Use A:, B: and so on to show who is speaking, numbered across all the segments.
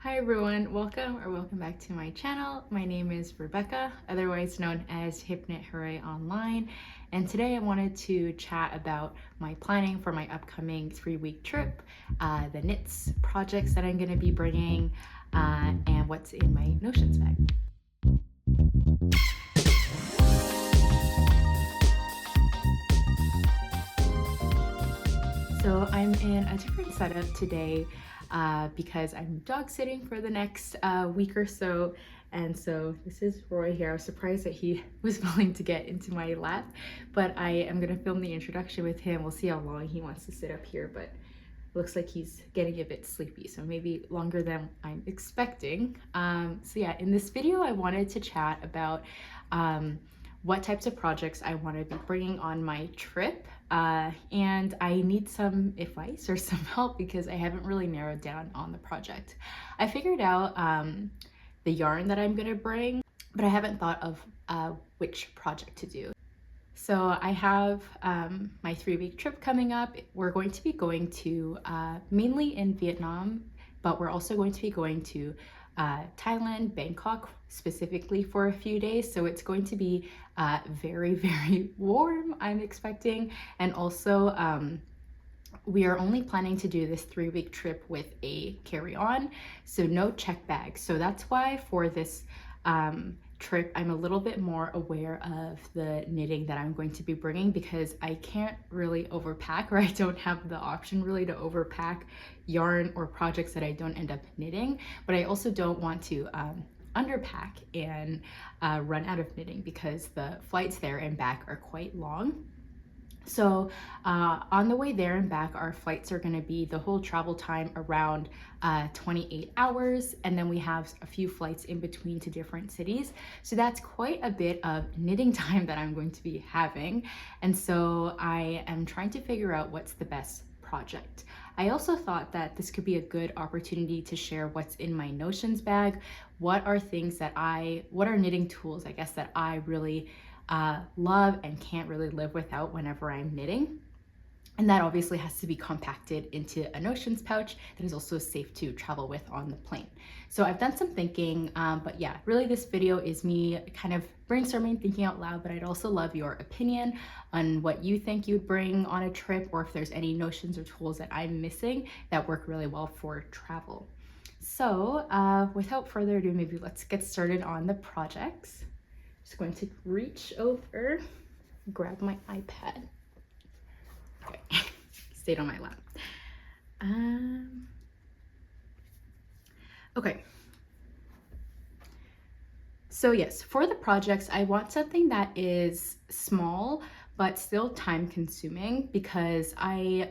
A: Hi everyone, welcome back to my channel. My name is Rebecca, otherwise known as Hypnot Hooray Online, and today I wanted to chat about my planning for my upcoming 3-week trip, the knits projects that I'm going to be bringing, and what's in my notions bag. So I'm in a different setup today because I'm dog sitting for the next week or so. And so this is Roy here. I was surprised that he was willing to get into my lap, but I am gonna film the introduction with him. We'll see how long he wants to sit up here, but it looks like he's getting a bit sleepy, so maybe longer than I'm expecting. So yeah, in this video, I wanted to chat about what types of projects I want to be bringing on my trip, and I need some advice or some help because I haven't really narrowed down on the project. I figured out the yarn that I'm going to bring, but I haven't thought of which project to do. So I have my 3-week trip coming up. We're going to be going to mainly in Vietnam, but we're also going to be going to Thailand, Bangkok specifically for a few days. So it's going to be very, very warm, I'm expecting. And also we are only planning to do this 3-week trip with a carry-on, so no check bags. So that's why for this trip, I'm a little bit more aware of the knitting that I'm going to be bringing because I can't really overpack, or I don't have the option really to overpack yarn or projects that I don't end up knitting. But I also don't want to underpack and run out of knitting because the flights there and back are quite long. So on the way there and back, our flights are going to be the whole travel time around 28 hours. And then we have a few flights in between to different cities. So that's quite a bit of knitting time that I'm going to be having. And so I am trying to figure out what's the best project. I also thought that this could be a good opportunity to share what's in my notions bag. What are knitting tools, I guess, that I really love and can't really live without whenever I'm knitting. And that obviously has to be compacted into a notions pouch that is also safe to travel with on the plane. So I've done some thinking, but yeah, really this video is me kind of brainstorming, thinking out loud, but I'd also love your opinion on what you think you'd bring on a trip, or if there's any notions or tools that I'm missing that work really well for travel. So without further ado, maybe let's get started on the projects. Just going to reach over, grab my iPad. Okay, stayed on my lap. Okay. So yes, for the projects, I want something that is small, but still time consuming because I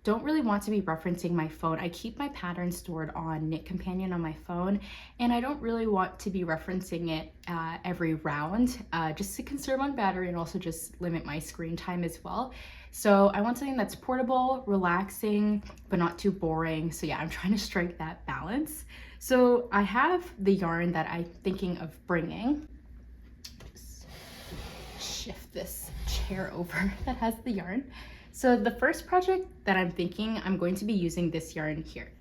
A: don't really want to be referencing my phone. I keep my pattern stored on Knit Companion on my phone, and I don't really want to be referencing it every round, just to conserve on battery and also just limit my screen time as well. So I want something that's portable, relaxing, but not too boring. So yeah, I'm trying to strike that balance. So I have the yarn that I'm thinking of bringing. Just shift this chair over that has the yarn. So the first project that I'm thinking, I'm going to be using this yarn here.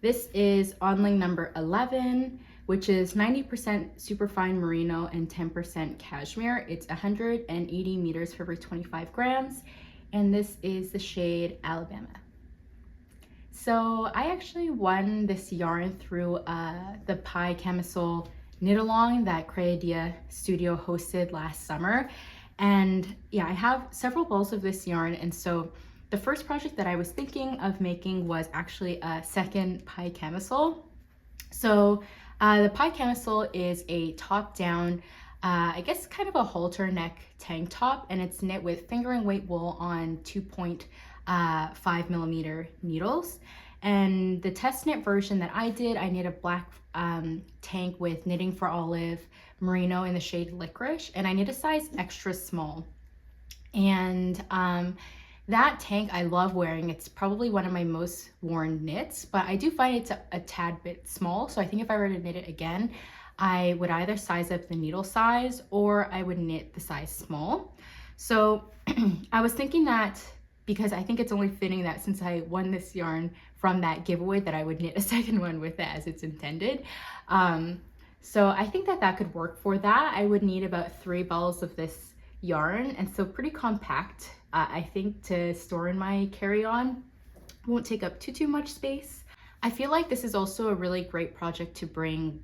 A: This is onling number 11, which is 90% superfine merino and 10% cashmere. It's 180 meters for every 25 grams. And this is the shade Alabama. So I actually won this yarn through the Pie Camisole knit along that Creadia studio hosted last summer. And yeah, I have several balls of this yarn. And so the first project that I was thinking of making was actually a second Pie Camisole. So the Pie Camisole is a top-down, I guess kind of a halter neck tank top, and it's knit with fingering weight wool on 2.5 millimeter needles. And the test knit version that I did, I knit a black tank with Knitting for Olive merino in the shade Licorice, and I knit a size extra small. And that tank I love wearing. It's probably one of my most worn knits, but I do find it's a tad bit small. So I think if I were to knit it again, I would either size up the needle size or I would knit the size small. So I was thinking that because I think it's only fitting that since I won this yarn from that giveaway that I would knit a second one with it as it's intended. So I think that that could work for that. I would need about 3 balls of this yarn, and so pretty compact, I think, to store in my carry-on. Won't take up too much space. I feel like this is also a really great project to bring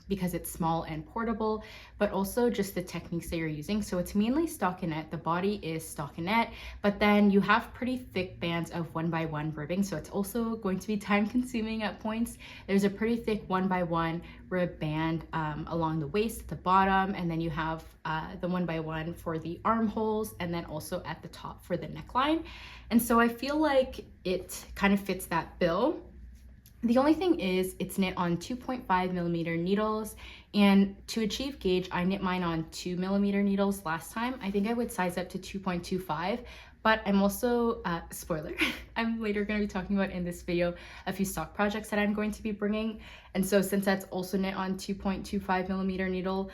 A: because it's small and portable, but also just the techniques that you're using. So it's mainly stockinette, the body is stockinette, but then you have pretty thick bands of 1x1 ribbing, so it's also going to be time consuming at points. There's a pretty thick 1x1 rib band along the waist at the bottom, and then you have the 1x1 for the armholes, and then also at the top for the neckline. And so I feel like it kind of fits that bill. The only thing is it's knit on 2.5mm needles, and to achieve gauge, I knit mine on 2mm needles last time. I think I would size up to 2.25, but I'm also, spoiler, I'm later going to be talking about in this video a few stock projects that I'm going to be bringing. And so since that's also knit on 2.25mm needle,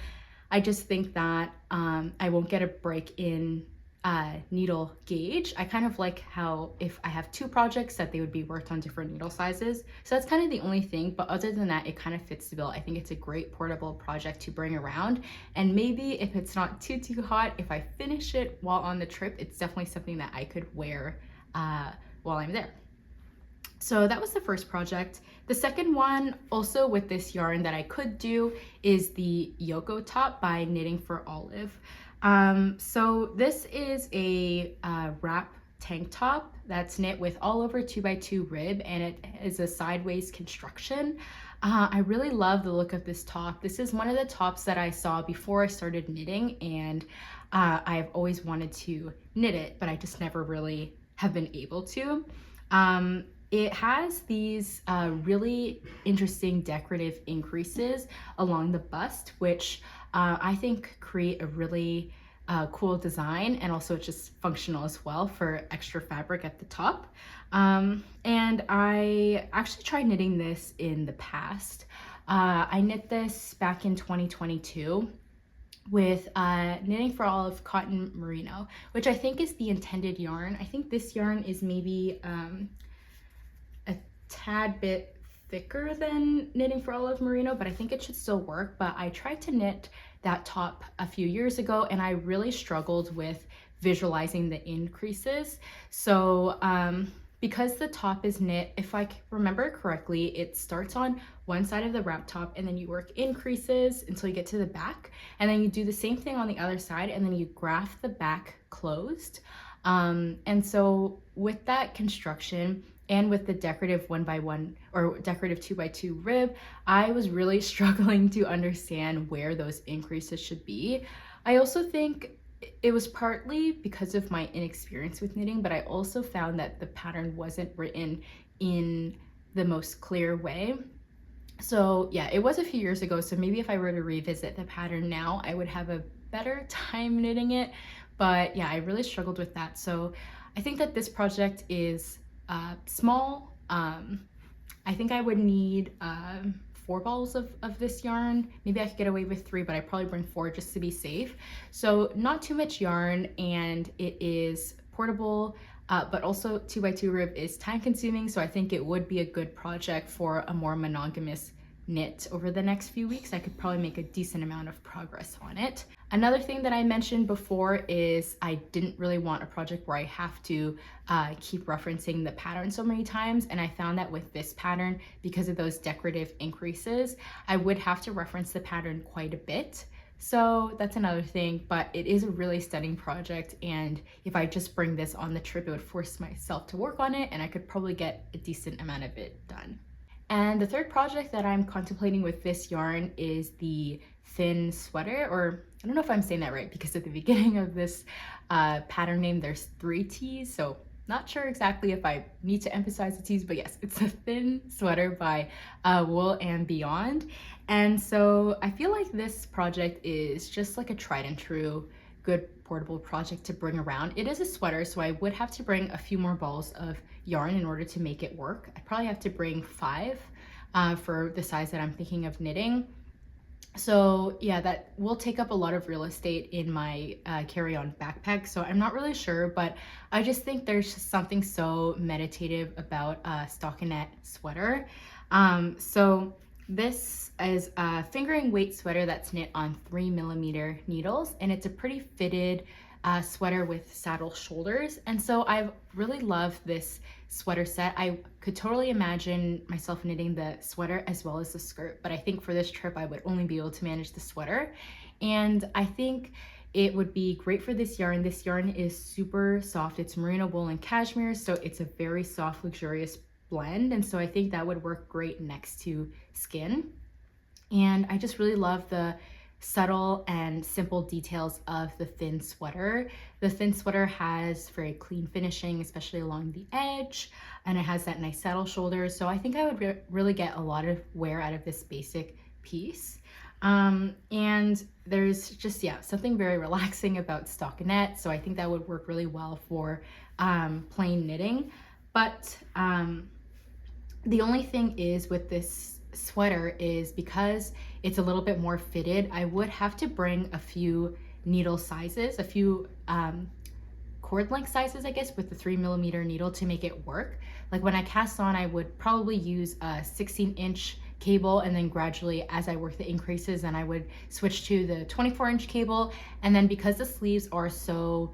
A: I just think that I won't get a break in needle gauge. I kind of like how if I have 2 projects that they would be worked on different needle sizes. So that's kind of the only thing, but other than that, it kind of fits the bill. I think it's a great portable project to bring around, and maybe if it's not too hot, if I finish it while on the trip, it's definitely something that I could wear while I'm there. So that was the first project. The second one, also with this yarn that I could do, is the Yoko top by Knitting for Olive. So this is a wrap tank top that's knit with all over 2x2 rib, and it is a sideways construction. I really love the look of this top. This is one of the tops that I saw before I started knitting, and I've always wanted to knit it, but I just never really have been able to. It has these really interesting decorative increases along the bust, which I think create a really cool design, and also it's just functional as well for extra fabric at the top. And I actually tried knitting this in the past. I knit this back in 2022 with Knitting for Olive Cotton Merino, which I think is the intended yarn. I think this yarn is maybe a tad bit thicker than Knitting for Olive Merino, but I think it should still work. But I tried to knit that top a few years ago, and I really struggled with visualizing the increases. So because the top is knit, if I remember correctly, it starts on one side of the wrap top, and then you work increases until you get to the back, and then you do the same thing on the other side, and then you graft the back closed. And so with that construction, and with the decorative 1x1 or decorative 2x2 rib, I was really struggling to understand where those increases should be. I also think it was partly because of my inexperience with knitting, but I also found that the pattern wasn't written in the most clear way. So yeah, it was a few years ago, so maybe if I were to revisit the pattern now, I would have a better time knitting it. But yeah, I really struggled with that. So I think that this project is small. I think I would need 4 balls of this yarn. Maybe I could get away with 3, but I'd probably bring 4 just to be safe. So not too much yarn, and it is portable, but also 2x2 rib is time consuming. So I think it would be a good project for a more monogamous knit over the next few weeks. I could probably make a decent amount of progress on it. Another thing that I mentioned before is I didn't really want a project where I have to keep referencing the pattern so many times, and I found that with this pattern, because of those decorative increases, I would have to reference the pattern quite a bit. So that's another thing, but it is a really stunning project, and if I just bring this on the trip, it would force myself to work on it, and I could probably get a decent amount of it done. And the third project that I'm contemplating with this yarn is the Thin Sweater, or I don't know if I'm saying that right, because at the beginning of this pattern name there's 3 T's, so not sure exactly if I need to emphasize the T's, but yes, it's a Thin Sweater by Wool and Beyond. And so I feel like this project is just like a tried and true good portable project to bring around. It is a sweater, so I would have to bring a few more balls of yarn in order to make it work. I probably have to bring 5 for the size that I'm thinking of knitting. So yeah, that will take up a lot of real estate in my carry-on backpack. So I'm not really sure, but I just think there's just something so meditative about a stockinette sweater. So this is a fingering weight sweater that's knit on 3mm needles, and it's a pretty fitted sweater with saddle shoulders. And so I've really loved this sweater set. I could totally imagine myself knitting the sweater as well as the skirt, but I think for this trip I would only be able to manage the sweater. And I think it would be great for this yarn. This yarn is super soft. It's merino wool and cashmere, so it's a very soft, luxurious blend. And so I think that would work great next to skin. And I just really love the subtle and simple details of the thin sweater. The thin sweater has very clean finishing, especially along the edge, and it has that nice saddle shoulder. So I think I would really get a lot of wear out of this basic piece. And there's just, yeah, something very relaxing about stockinette. So I think that would work really well for plain knitting. But the only thing is with this sweater is because it's a little bit more fitted, I would have to bring a few needle sizes, a few cord length sizes, I guess, with the 3mm needle to make it work. Like when I cast on, I would probably use a 16-inch cable, and then gradually as I work the increases, then I would switch to the 24-inch cable. And then because the sleeves are so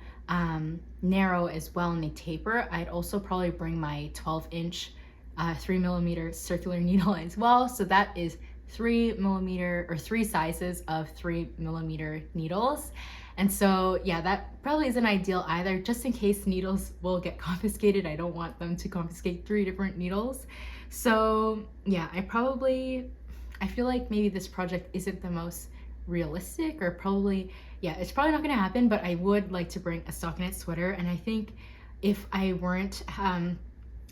A: narrow as well and they taper, I'd also probably bring my 12-inch 3mm circular needle as well. So that is 3mm or 3 sizes of 3mm needles. And so yeah, that probably isn't ideal either, just in case needles will get confiscated. I don't want them to confiscate 3 different needles. So yeah, I feel like maybe this project isn't the most realistic, or probably, yeah, it's probably not gonna happen, but I would like to bring a stockinette sweater. And I think if I weren't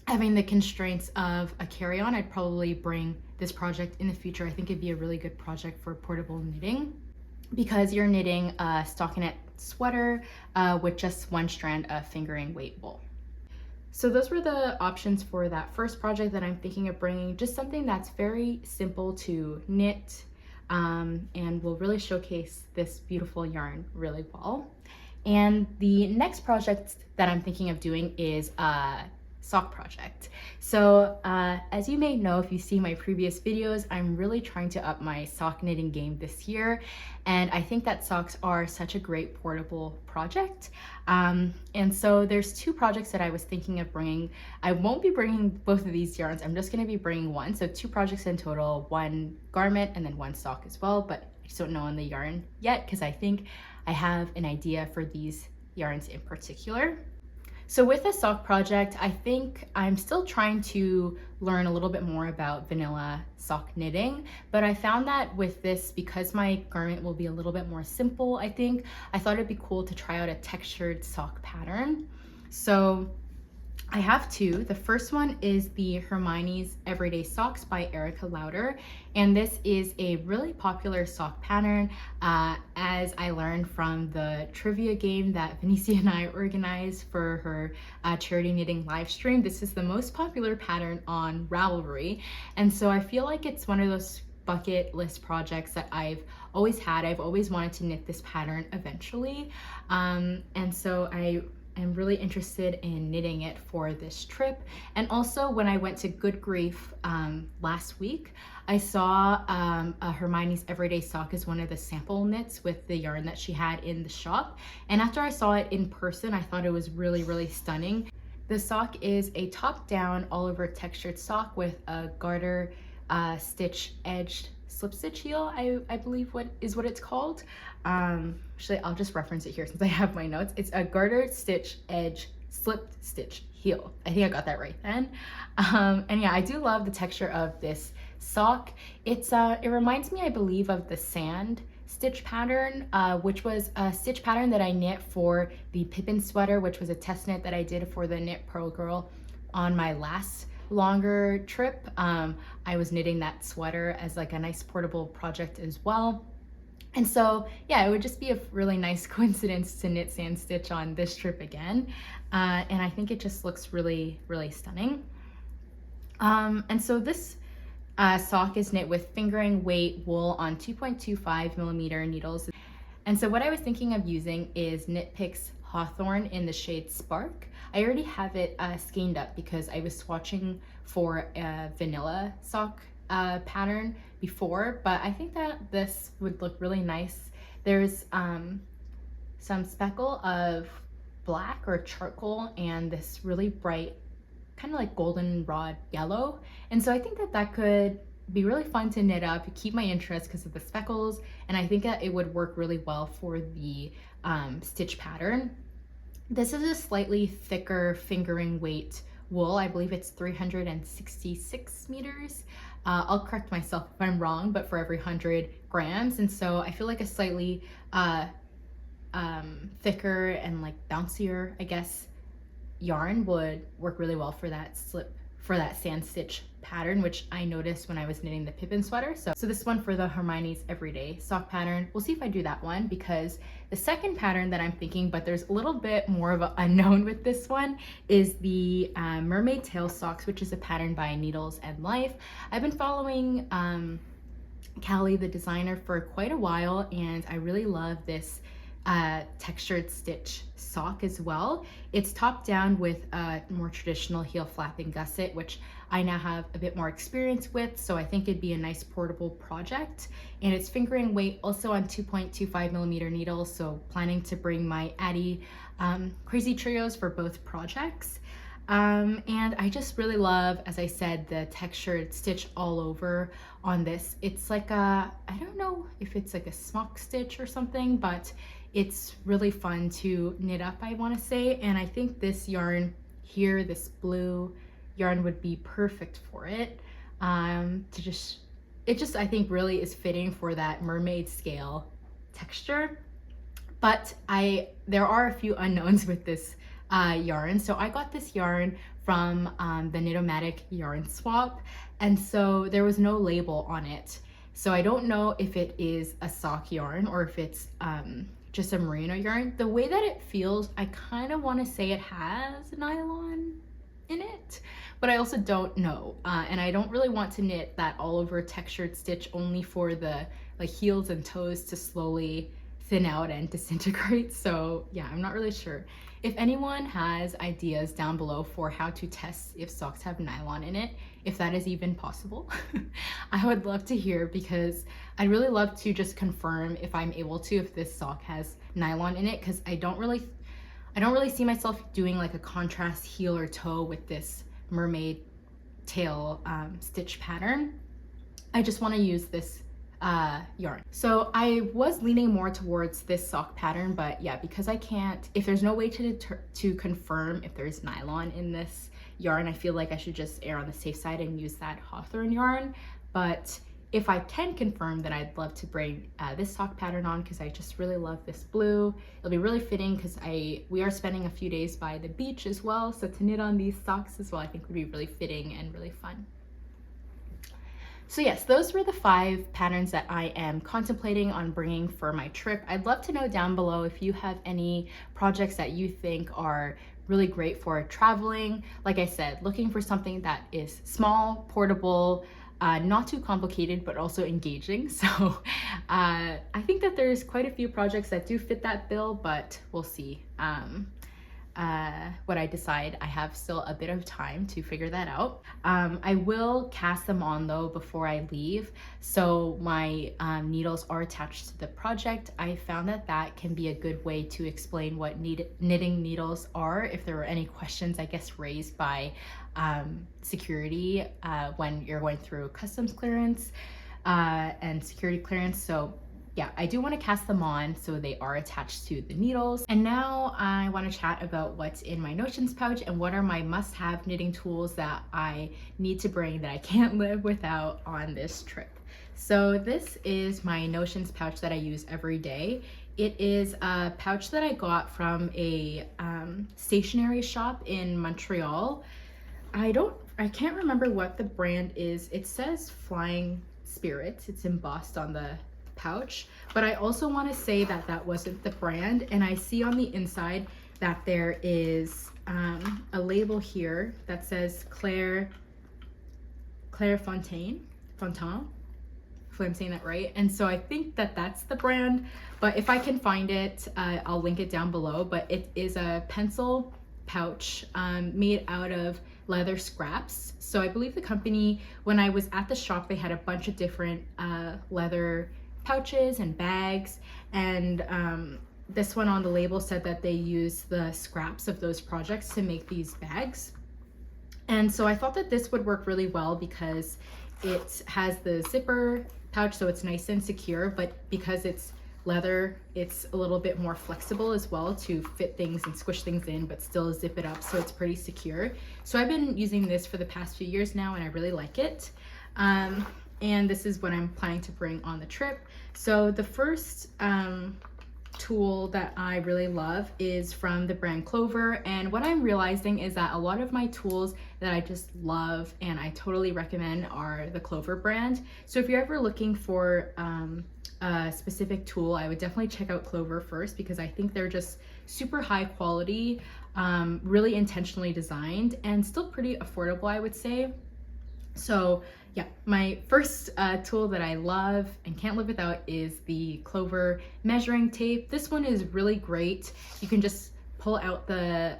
A: having the constraints of a carry-on, I'd probably bring this project in the future. I think it'd be a really good project for portable knitting, because you're knitting a stockinette sweater with just 1 strand of fingering weight wool. So those were the options for that first project that I'm thinking of bringing. Just something that's very simple to knit and will really showcase this beautiful yarn really well. And the next project that I'm thinking of doing is sock project. So as you may know, if you see my previous videos, I'm really trying to up my sock knitting game this year, and I think that socks are such a great portable project. And so there's 2 projects that I was thinking of bringing. I won't be bringing both of these yarns, I'm just going to be bringing one. So 2 projects in total, 1 garment and then 1 sock as well, but I just don't know on the yarn yet because I think I have an idea for these yarns in particular. So with the sock project, I think I'm still trying to learn a little bit more about vanilla sock knitting, but I found that with this, because my garment will be a little bit more simple, I thought it'd be cool to try out a textured sock pattern. So I have 2. The first one is the Hermione's Everyday Socks by Erica Lueder, and this is a really popular sock pattern as I learned from the trivia game that Venicia and I organized for her charity knitting live stream. This is the most popular pattern on Ravelry, and so I feel like it's one of those bucket list projects that I've always had. I've always wanted to knit this pattern eventually, and so I'm really interested in knitting it for this trip. And also when I went to Good Grief last week, I saw a Hermione's Everyday Sock as one of the sample knits with the yarn that she had in the shop. And after I saw it in person, I thought it was really, really stunning. The sock is a top-down all over textured sock with a garter stitch edged slip stitch heel, I believe what it's called. Actually, I'll just reference it here since I have my notes. It's a garter stitch edge slip stitch heel. I think I got that right then. And yeah, I do love the texture of this sock. It reminds me, I believe, of the sand stitch pattern, which was a stitch pattern that I knit for the Pippin sweater, which was a test knit that I did for the Knit Pearl Girl on my last longer trip. I was knitting that sweater as like a nice portable project as well. And so yeah, it would just be a really nice coincidence to knit sand stitch on this trip again. And I think it just looks really, really stunning. And so this sock is knit with fingering weight wool on 2.25 millimeter needles. And so what I was thinking of using is Knit Picks Hawthorn in the shade Spark. I already have it skeined up because I was swatching for a vanilla sock pattern before, but I think that this would look really nice. There's some speckle of black or charcoal and this really bright kind of like goldenrod yellow, and so I think that that could be really fun to knit up, keep my interest because of the speckles, and I think that it would work really well for the stitch pattern. This is a slightly thicker fingering weight wool. I believe it's 366 meters. I'll correct myself if I'm wrong, but for every 100 grams, and so I feel like a slightly thicker and like bouncier, I guess, yarn would work really well for that sand stitch pattern, which I noticed when I was knitting the Pippin sweater. So this one for the Hermione's everyday sock pattern. We'll see if I do that one, because the second pattern that I'm thinking, but there's a little bit more of an unknown with this one, is the Mermaid tail socks, which is a pattern by Needles and Life. I've been following Callie, the designer, for quite a while, and I really love this textured stitch sock as well. It's topped down with a more traditional heel flapping gusset, which I now have a bit more experience with, so I think it'd be a nice portable project. And it's fingering weight also on 2.25 millimeter needles, so planning to bring my Addie crazy trios for both projects. And I just really love, as I said, the textured stitch all over on this. It's like a, I don't know if it's like a smock stitch or something, but it's really fun to knit up, I want to say. And I think this yarn here, this blue yarn, would be perfect for it. It just I think really is fitting for that mermaid scale texture. But there are a few unknowns with this yarn. So I got this yarn from the Knitomatic yarn swap, and so there was no label on it. So I don't know if it is a sock yarn or if it's just a merino yarn. The way that it feels, I kind of want to say it has nylon in it, but I also don't know. And I don't really want to knit that all over textured stitch only for the like heels and toes to slowly thin out and disintegrate. So yeah, I'm not really sure. If anyone has ideas down below for how to test if socks have nylon in it, if that is even possible, I would love to hear, because I'd really love to just confirm if I'm able to, if this sock has nylon in it, because I don't really see myself doing like a contrast heel or toe with this mermaid tail stitch pattern. I just want to use this yarn. So I was leaning more towards this sock pattern, but yeah, because I can't, if there's no way to confirm if there's nylon in this yarn, I feel like I should just err on the safe side and use that Hawthorn yarn. But if I can confirm, then I'd love to bring this sock pattern on, because I just really love this blue. It'll be really fitting because we are spending a few days by the beach as well, so to knit on these socks as well, I think would be really fitting and really fun. So yes, those were the 5 patterns that I am contemplating on bringing for my trip. I'd love to know down below if you have any projects that you think are really great for traveling. Like I said, looking for something that is small, portable, not too complicated, but also engaging. So I think that there's quite a few projects that do fit that bill, but we'll see what I decide. I have still a bit of time to figure that out. I will cast them on though before I leave, so my needles are attached to the project. I found that that can be a good way to explain what knitting needles are, if there were any questions, I guess, raised by security when you're going through customs clearance and security clearance. So yeah, I do want to cast them on so they are attached to the needles. And now I want to chat about what's in my notions pouch and what are my must-have knitting tools that I need to bring that I can't live without on this trip. So this is my notions pouch that I use every day. It is a pouch that I got from a stationery shop in Montreal. I can't remember what the brand is. It says Flying Spirits. It's embossed on the pouch, but I also want to say that that wasn't the brand, and I see on the inside that there is a label here that says Claire Fontaine. Fontaine, if I'm saying that right. And so I think that that's the brand, but if I can find it, I'll link it down below. But it is a pencil pouch made out of leather scraps. So I believe the company, when I was at the shop, they had a bunch of different leather pouches and bags, and this one on the label said that they use the scraps of those projects to make these bags. And so I thought that this would work really well because it has the zipper pouch, so it's nice and secure, but because it's leather, it's a little bit more flexible as well to fit things and squish things in, but still zip it up, so it's pretty secure. So I've been using this for the past few years now, and I really like it. And this is what I'm planning to bring on the trip. So the first tool that I really love is from the brand Clover, and what I'm realizing is that a lot of my tools that I just love and I totally recommend are the Clover brand. So if you're ever looking for a specific tool, I would definitely check out Clover first, because I think they're just super high quality, really intentionally designed, and still pretty affordable, I would say. So yeah, my first tool that I love and can't live without is the Clover measuring tape. This one is really great. You can just pull out the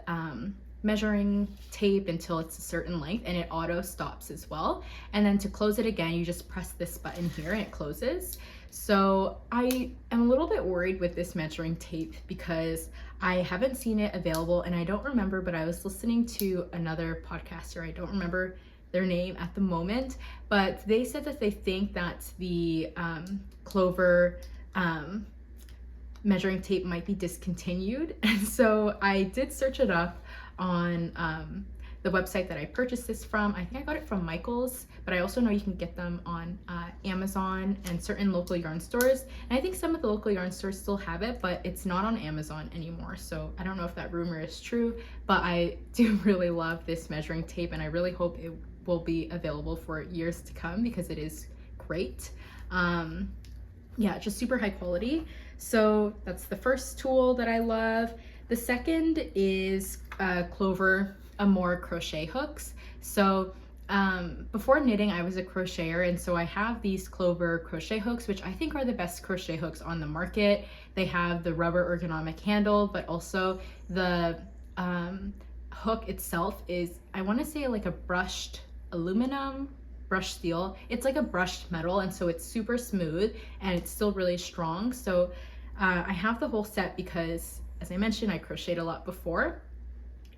A: measuring tape until it's a certain length, and it auto stops as well. And then to close it again, you just press this button here and it closes. So I am a little bit worried with this measuring tape because I haven't seen it available, and I don't remember, but I was listening to another podcaster, I don't remember their name at the moment, but they said that they think that the Clover measuring tape might be discontinued. And so I did search it up on the website that I purchased this from. I think I got it from Michael's, but I also know you can get them on Amazon and certain local yarn stores. And I think some of the local yarn stores still have it, but it's not on Amazon anymore. So I don't know if that rumor is true, but I do really love this measuring tape, and I really hope it will be available for years to come because it is great. Yeah, just super high quality. So that's the first tool that I love. The second is Clover Amore crochet hooks. So before knitting, I was a crocheter, and so I have these Clover crochet hooks, which I think are the best crochet hooks on the market. They have the rubber ergonomic handle, but also the hook itself is, I want to say, like a brushed aluminum, brushed steel. It's like a brushed metal, and so it's super smooth and it's still really strong. So I have the whole set because, as I mentioned, I crocheted a lot before.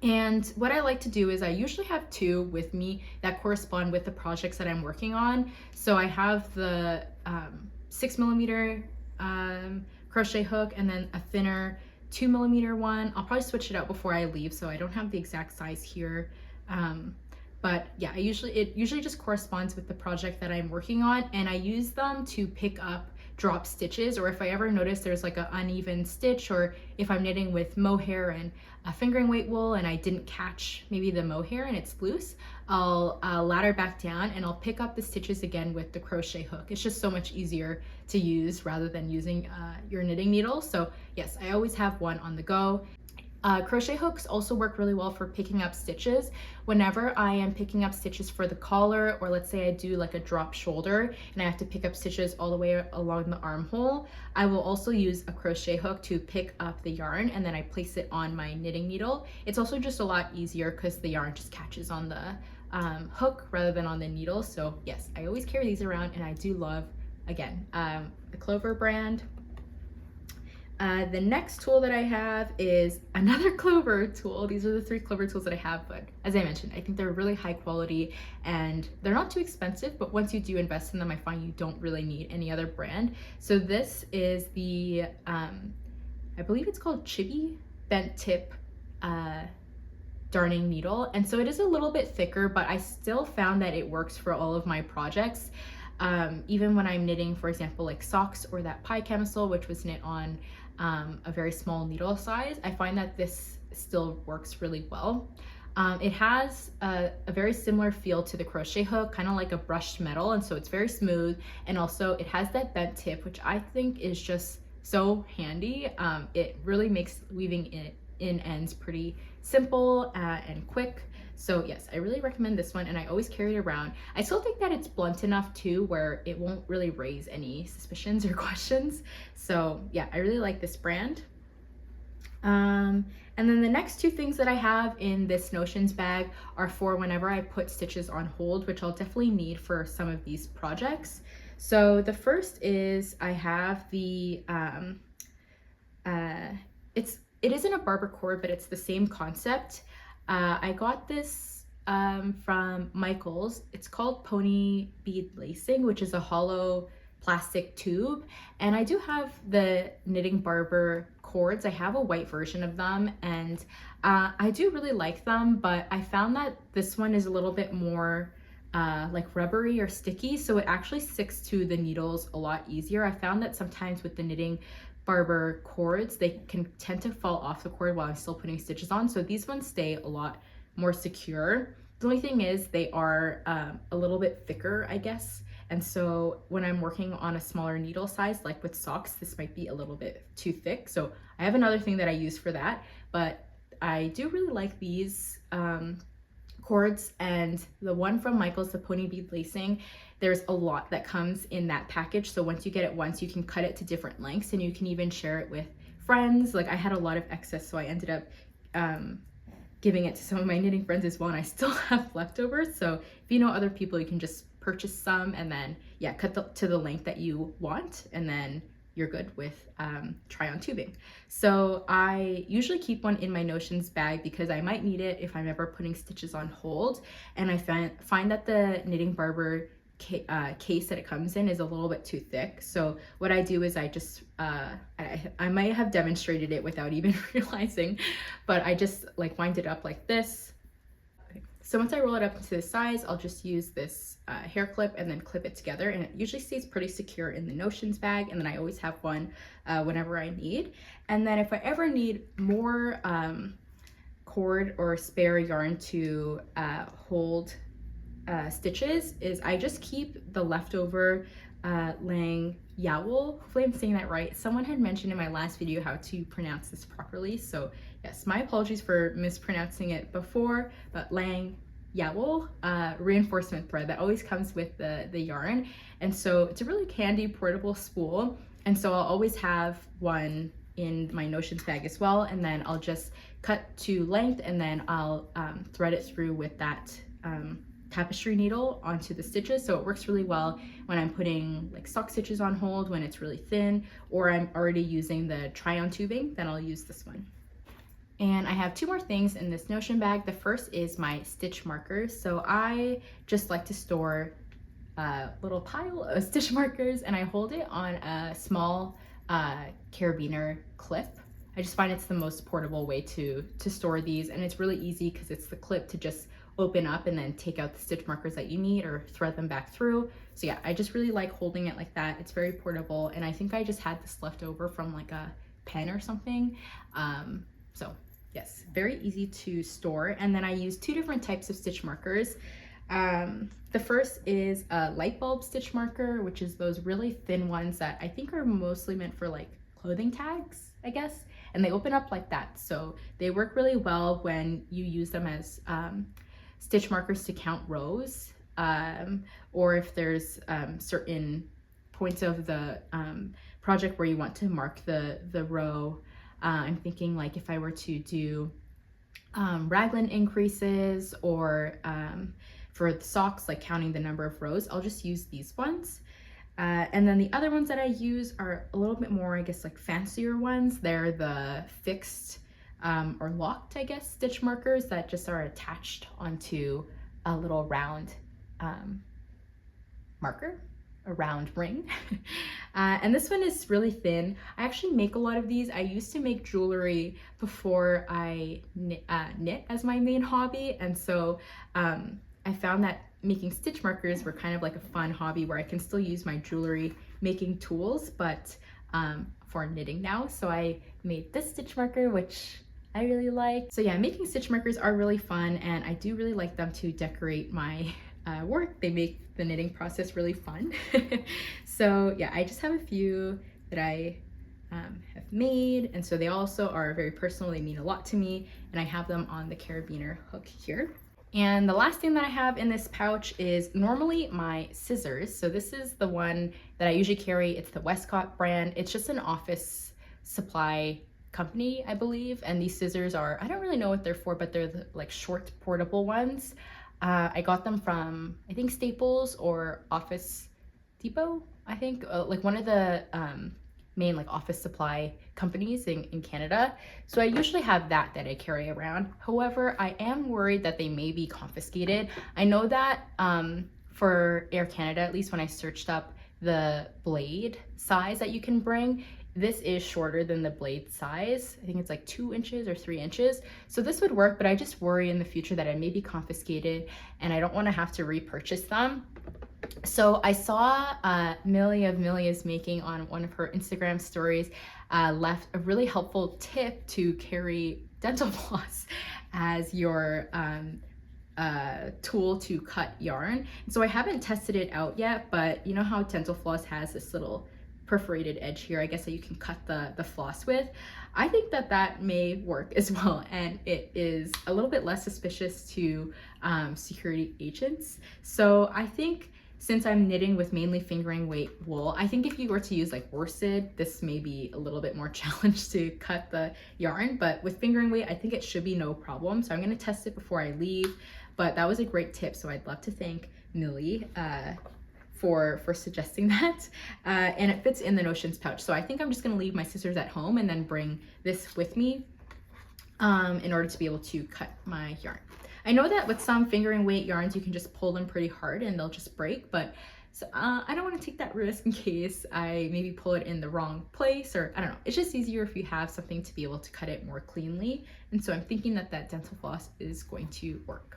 A: And what I like to do is I usually have two with me that correspond with the projects that I'm working on. So I have the 6mm crochet hook, and then a thinner 2mm one. I'll probably switch it out before I leave, so I don't have the exact size here. But yeah, it usually just corresponds with the project that I'm working on, and I use them to pick up drop stitches, or if I ever notice there's like an uneven stitch, or if I'm knitting with mohair and a fingering weight wool and I didn't catch maybe the mohair and it's loose, I'll ladder back down and I'll pick up the stitches again with the crochet hook. It's just so much easier to use rather than using your knitting needle. So yes, I always have one on the go. Crochet hooks also work really well for picking up stitches. Whenever I am picking up stitches for the collar, or let's say I do like a drop shoulder and I have to pick up stitches all the way along the armhole, I will also use a crochet hook to pick up the yarn, and then I place it on my knitting needle. It's also just a lot easier because the yarn just catches on the hook rather than on the needle. So yes, I always carry these around, and I do love, again, the Clover brand. The next tool that I have is another Clover tool. These are the 3 Clover tools that I have, but as I mentioned, I think they're really high quality and they're not too expensive, but once you do invest in them, I find you don't really need any other brand. So this is the, I believe it's called Chibi bent tip darning needle. And so it is a little bit thicker, but I still found that it works for all of my projects. Even when I'm knitting, for example, like socks or that pie camisole, which was knit on a very small needle size, I find that this still works really well. It has a very similar feel to the crochet hook, kind of like a brushed metal, and so it's very smooth, and also it has that bent tip, which I think is just so handy. It really makes weaving in ends pretty simple and quick. So yes, I really recommend this one, and I always carry it around. I still think that it's blunt enough too where it won't really raise any suspicions or questions. So yeah, I really like this brand. And then the next two things that I have in this Notions bag are for whenever I put stitches on hold, which I'll definitely need for some of these projects. So the first is I have the, it isn't a barber cord, but it's the same concept. I got this from Michael's. It's called Pony Bead Lacing, which is a hollow plastic tube. And I do have the Knitting Barber cords. I have a white version of them, and I do really like them, but I found that this one is a little bit more like rubbery or sticky, so it actually sticks to the needles a lot easier. I found that sometimes with the Knitting Barber cords, they can tend to fall off the cord while I'm still putting stitches on, so these ones stay a lot more secure. The only thing is they are a little bit thicker, I guess, and so when I'm working on a smaller needle size, like with socks, this might be a little bit too thick. So I have another thing that I use for that, but I do really like these cords, and the one from Michael's, the Pony Bead Lacing, there's a lot that comes in that package. So once you get it once, you can cut it to different lengths, and you can even share it with friends. Like I had a lot of excess, so I ended up giving it to some of my knitting friends as well, and I still have leftovers. So if you know other people, you can just purchase some and then yeah, cut to the length that you want, and then you're good with try on tubing. So I usually keep one in my Notions bag because I might need it if I'm ever putting stitches on hold. And I find that the Knitting Barber case that it comes in is a little bit too thick. So what I do is I just I might have demonstrated it without even realizing, but I just like wind it up like this. So once I roll it up into the size, I'll just use this hair clip and then clip it together, and it usually stays pretty secure in the Notions bag, and then I always have one whenever I need. And then if I ever need more cord or spare yarn to hold stitches, is I just keep the leftover Lang Yowel. Hopefully I'm saying that right. Someone had mentioned in my last video how to pronounce this properly, so yes, my apologies for mispronouncing it before, but Lang Yowel reinforcement thread that always comes with the yarn. And so it's a really handy portable spool, and so I'll always have one in my Notions bag as well, and then I'll just cut to length, and then I'll thread it through with that tapestry needle onto the stitches. So it works really well when I'm putting like sock stitches on hold when it's really thin, or I'm already using the try on tubing, then I'll use this one. And I have two more things in this Notion bag. The first is my stitch markers. So I just like to store a little pile of stitch markers, and I hold it on a small carabiner clip. I just find it's the most portable way to store these, and it's really easy because it's the clip to just open up and then take out the stitch markers that you need or thread them back through. So yeah, I just really like holding it like that. It's very portable, and I think I just had this left over from like a pen or something. So yes, very easy to store. And then I use two different types of stitch markers. The first is a light bulb stitch marker, which is those really thin ones that I think are mostly meant for like clothing tags, I guess. And they open up like that. So they work really well when you use them as stitch markers to count rows, or if there's certain points of the project where you want to mark the row. I'm thinking like if I were to do raglan increases, or for the socks, like counting the number of rows, I'll just use these ones. And then the other ones that I use are a little bit more, I guess, like fancier ones. They're the fixed or locked, I guess, stitch markers that just are attached onto a little round marker, a round ring. And this one is really thin. I actually make a lot of these. I used to make jewelry before I knit as my main hobby, and so I found that making stitch markers were kind of like a fun hobby where I can still use my jewelry making tools, but for knitting now. So I made this stitch marker, which I really like. So yeah, making stitch markers are really fun, and I do really like them to decorate my work. They make the knitting process really fun. So yeah, I just have a few that I have made, and so they also are very personal. They mean a lot to me, and I have them on the carabiner hook here. And the last thing that I have in this pouch is normally my scissors. So this is the one that I usually carry. It's the Westcott brand. It's just an office supply company, I believe. And these scissors are, I don't really know what they're for, but they're the, like, short portable ones. I got them from, I think, Staples or Office Depot, I think, like one of the main like office supply companies in Canada. So I usually have that I carry around. However, I am worried that they may be confiscated. I know that for Air Canada, at least when I searched up the blade size that you can bring, this is shorter than the blade size. I think it's like 2 inches or 3 inches. So this would work, but I just worry in the future that it may be confiscated and I don't want to have to repurchase them. So I saw Millie of Millie is Making on one of her Instagram stories left a really helpful tip to carry dental floss as your tool to cut yarn. So I haven't tested it out yet, but you know how dental floss has this little perforated edge here, I guess, that you can cut the floss with. I think that may work as well, and it is a little bit less suspicious to security agents. So I think, since I'm knitting with mainly fingering weight wool, I think if you were to use like worsted, this may be a little bit more challenged to cut the yarn, but with fingering weight, I think it should be no problem. So I'm gonna test it before I leave, but that was a great tip. So I'd love to thank Millie for suggesting that. And it fits in the Notions pouch. So I think I'm just gonna leave my scissors at home and then bring this with me in order to be able to cut my yarn. I know that with some fingering weight yarns, you can just pull them pretty hard and they'll just break, but so, I don't want to take that risk in case I maybe pull it in the wrong place, or I don't know. It's just easier if you have something to be able to cut it more cleanly. And so I'm thinking that dental floss is going to work.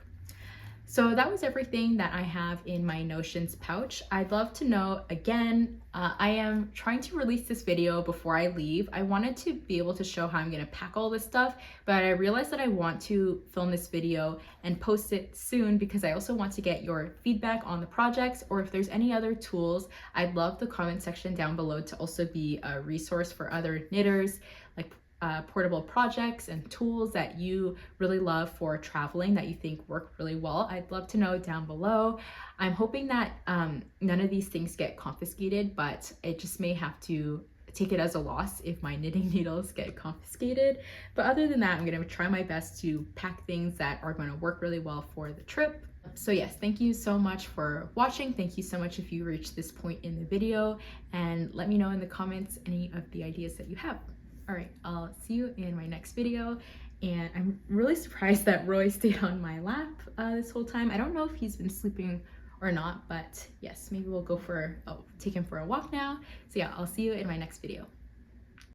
A: So that was everything that I have in my Notions pouch. I'd love to know, again, I am trying to release this video before I leave. I wanted to be able to show how I'm gonna pack all this stuff, but I realized that I want to film this video and post it soon because I also want to get your feedback on the projects, or if there's any other tools, I'd love the comment section down below to also be a resource for other knitters, like portable projects and tools that you really love for traveling that you think work really well. I'd love to know down below. I'm hoping that none of these things get confiscated, but it just may have to take it as a loss if my knitting needles get confiscated. But other than that, I'm going to try my best to pack things that are going to work really well for the trip. So yes, thank you so much for watching. Thank you so much if you reached this point in the video, and let me know in the comments any of the ideas that you have. All right, I'll see you in my next video. And I'm really surprised that Roy stayed on my lap this whole time. I don't know if he's been sleeping or not, but yes, maybe we'll go take him for a walk now. So yeah, I'll see you in my next video.